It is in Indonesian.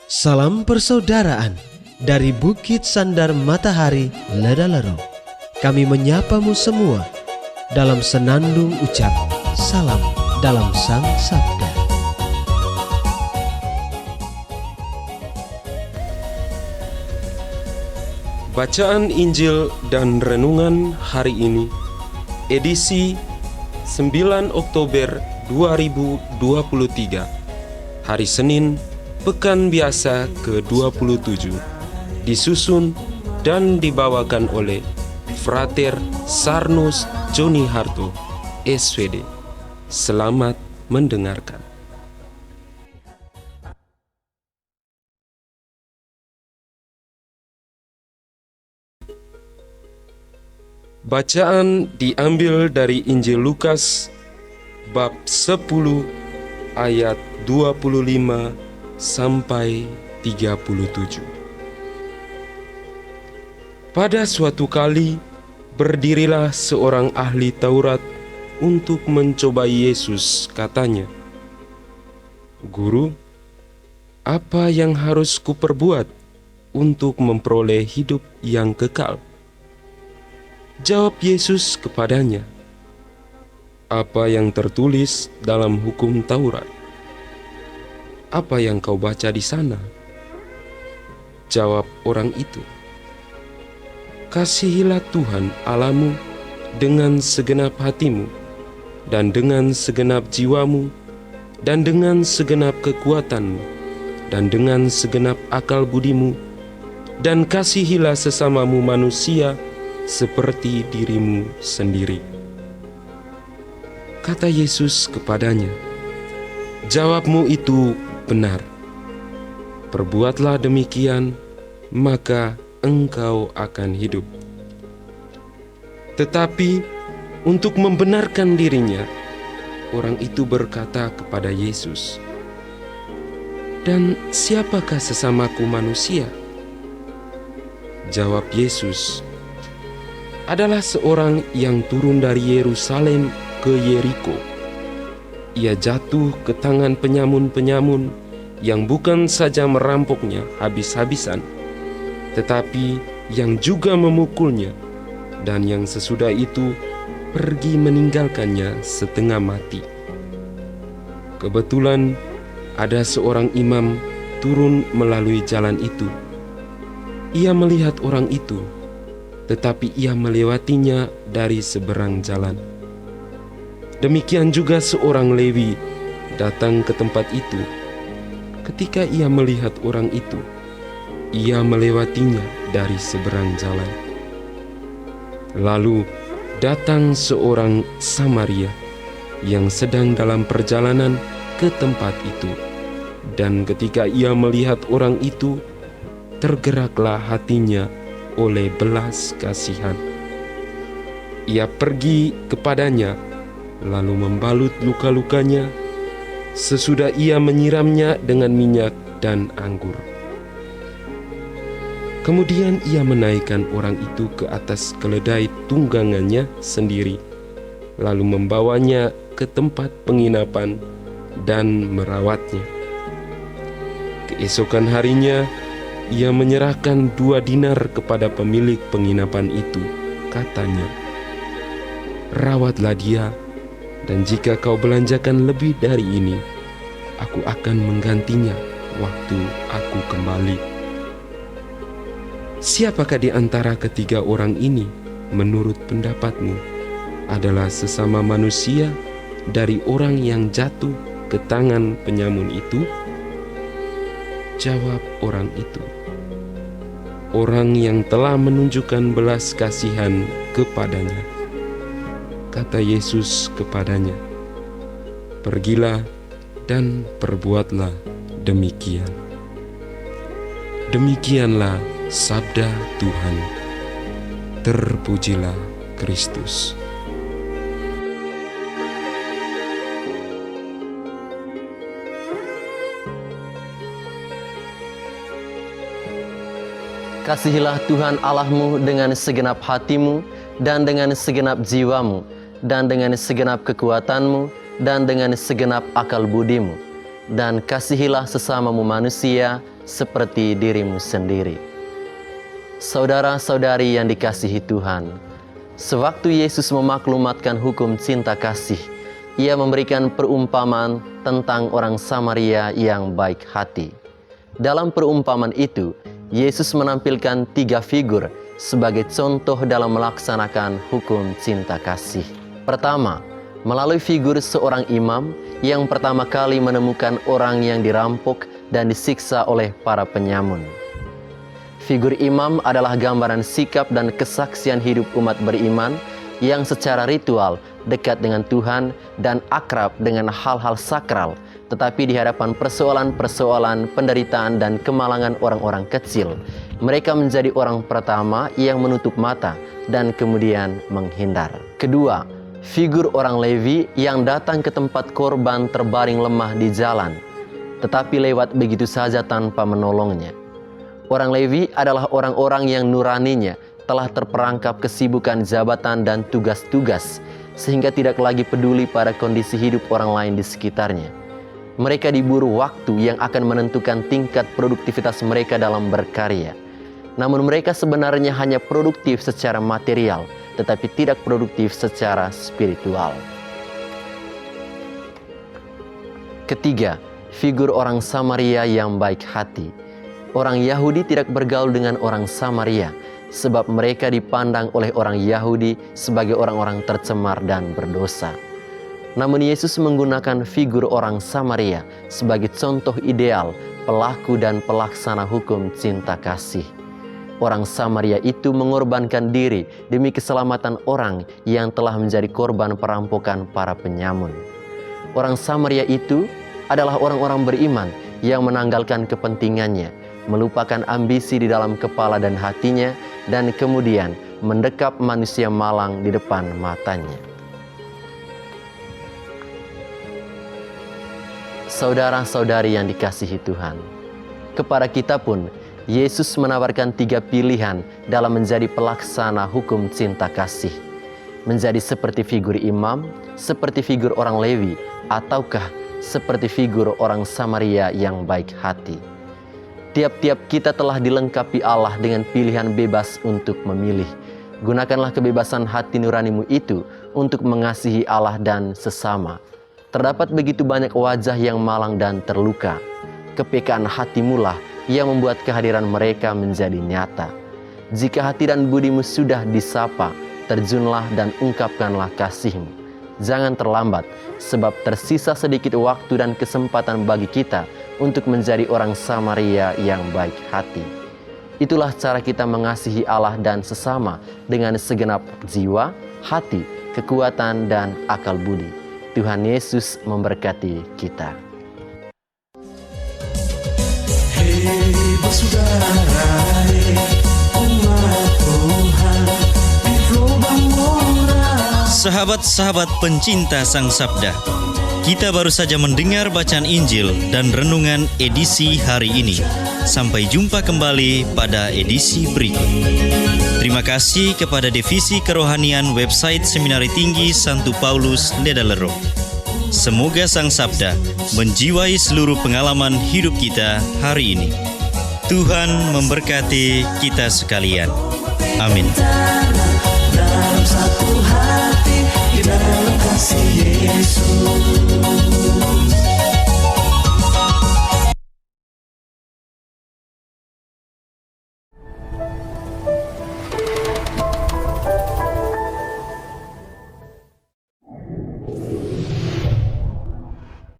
Salam persaudaraan dari Bukit Sandar Matahari Ledalero. Kami menyapamu semua dalam senandung ucap salam dalam Sang Sabda. Bacaan Injil dan Renungan hari ini, edisi 9 Oktober 2023, hari Senin, Pekan Biasa ke-27, disusun dan dibawakan oleh Frater Sarnus Joni Harto, SVD. Selamat mendengarkan. Bacaan diambil dari Injil Lukas bab 10 ayat 25 sampai 37. Pada suatu kali berdirilah seorang ahli Taurat untuk mencobai Yesus. Katanya, "Guru, apa yang harus kuperbuat untuk memperoleh hidup yang kekal?" Jawab Yesus kepadanya, "Apa yang tertulis dalam hukum Taurat? Apa yang kau baca di sana?" Jawab orang itu, "Kasihilah Tuhan Allahmu dengan segenap hatimu, dan dengan segenap jiwamu, dan dengan segenap kekuatanmu, dan dengan segenap akal budimu, dan kasihilah sesamamu manusia seperti dirimu sendiri." Kata Yesus kepadanya, "Jawabmu itu benar. Perbuatlah demikian, maka engkau akan hidup." Tetapi untuk membenarkan dirinya, orang itu berkata kepada Yesus, "Dan siapakah sesamaku manusia?" Jawab Yesus, "Adalah seorang yang turun dari Yerusalem ke Yeriko. Ia jatuh ke tangan penyamun-penyamun yang bukan saja merampoknya habis-habisan, tetapi yang juga memukulnya, dan yang sesudah itu pergi meninggalkannya setengah mati. Kebetulan ada seorang imam turun melalui jalan itu. Ia melihat orang itu, tetapi ia melewatinya dari seberang jalan. Demikian juga seorang Lewi datang ke tempat itu. Ketika ia melihat orang itu, ia melewatinya dari seberang jalan. Lalu datang seorang Samaria yang sedang dalam perjalanan ke tempat itu, dan ketika ia melihat orang itu, tergeraklah hatinya oleh belas kasihan. Ia pergi kepadanya, lalu membalut luka-lukanya. Sesudah ia menyiramnya dengan minyak dan anggur. Kemudian ia menaikkan orang itu ke atas keledai tunggangannya sendiri, lalu membawanya ke tempat penginapan dan merawatnya. Keesokan harinya, ia menyerahkan 2 dinar kepada pemilik penginapan itu. Katanya, "Rawatlah dia, dan jika kau belanjakan lebih dari ini, aku akan menggantinya waktu aku kembali." Siapakah di antara ketiga orang ini, menurut pendapatmu, adalah sesama manusia dari orang yang jatuh ke tangan penyamun itu? Jawab orang itu, "Orang yang telah menunjukkan belas kasihan kepadanya." Kata Yesus kepadanya, "Pergilah dan perbuatlah demikian." Demikianlah sabda Tuhan. Terpujilah Kristus. Kasihilah Tuhan Allahmu dengan segenap hatimu, dan dengan segenap jiwamu, dan dengan segenap kekuatanmu, dan dengan segenap akal budimu. Dan kasihilah sesamamu manusia seperti dirimu sendiri. Saudara-saudari yang dikasihi Tuhan, sewaktu Yesus memaklumatkan hukum cinta kasih, Ia memberikan perumpamaan tentang orang Samaria yang baik hati. Dalam perumpamaan itu, Yesus menampilkan 3 figur sebagai contoh dalam melaksanakan hukum cinta kasih. Pertama, melalui figur seorang imam yang pertama kali menemukan orang yang dirampok dan disiksa oleh para penyamun. Figur imam adalah gambaran sikap dan kesaksian hidup umat beriman yang secara ritual dekat dengan Tuhan dan akrab dengan hal-hal sakral, tetapi di hadapan persoalan-persoalan penderitaan dan kemalangan orang-orang kecil, mereka menjadi orang pertama yang menutup mata dan kemudian menghindar. Kedua, figur orang Lewi yang datang ke tempat korban terbaring lemah di jalan, tetapi lewat begitu saja tanpa menolongnya. Orang Lewi adalah orang-orang yang nuraninya telah terperangkap kesibukan jabatan dan tugas-tugas, sehingga tidak lagi peduli pada kondisi hidup orang lain di sekitarnya. Mereka diburu waktu yang akan menentukan tingkat produktivitas mereka dalam berkarya. Namun mereka sebenarnya hanya produktif secara material, tetapi tidak produktif secara spiritual. Ketiga, figur orang Samaria yang baik hati. Orang Yahudi tidak bergaul dengan orang Samaria, sebab mereka dipandang oleh orang Yahudi sebagai orang-orang tercemar dan berdosa. Namun Yesus menggunakan figur orang Samaria sebagai contoh ideal pelaku dan pelaksana hukum cinta kasih. Orang Samaria itu mengorbankan diri demi keselamatan orang yang telah menjadi korban perampokan para penyamun. Orang Samaria itu adalah orang-orang beriman yang menanggalkan kepentingannya, melupakan ambisi di dalam kepala dan hatinya, dan kemudian mendekap manusia malang di depan matanya. Saudara-saudari yang dikasihi Tuhan, kepada kita pun Yesus menawarkan 3 pilihan dalam menjadi pelaksana hukum cinta kasih. Menjadi seperti figur imam, seperti figur orang Lewi, ataukah seperti figur orang Samaria yang baik hati. Tiap-tiap kita telah dilengkapi Allah dengan pilihan bebas untuk memilih. Gunakanlah kebebasan hati nuranimu itu untuk mengasihi Allah dan sesama. Terdapat begitu banyak wajah yang malang dan terluka. Kepekaan hatimulah yang membuat kehadiran mereka menjadi nyata. Jika hati dan budimu sudah disapa, terjunlah dan ungkapkanlah kasihmu. Jangan terlambat, sebab tersisa sedikit waktu dan kesempatan bagi kita untuk menjadi orang Samaria yang baik hati. Itulah cara kita mengasihi Allah dan sesama dengan segenap jiwa, hati, kekuatan, dan akal budi. Tuhan Yesus memberkati kita. Hei bersaudara, umat Tuhan di gelombang moral. Sahabat-sahabat pencinta Sang Sabda, kita baru saja mendengar bacaan Injil dan renungan edisi hari ini. Sampai jumpa kembali pada edisi berikut. Terima kasih kepada Divisi Kerohanian website Seminari Tinggi Santo Paulus Ledalero. Semoga Sang Sabda menjiwai seluruh pengalaman hidup kita hari ini. Tuhan memberkati kita sekalian. Amin. Dalam satu hati, di dalam kasih Yesus.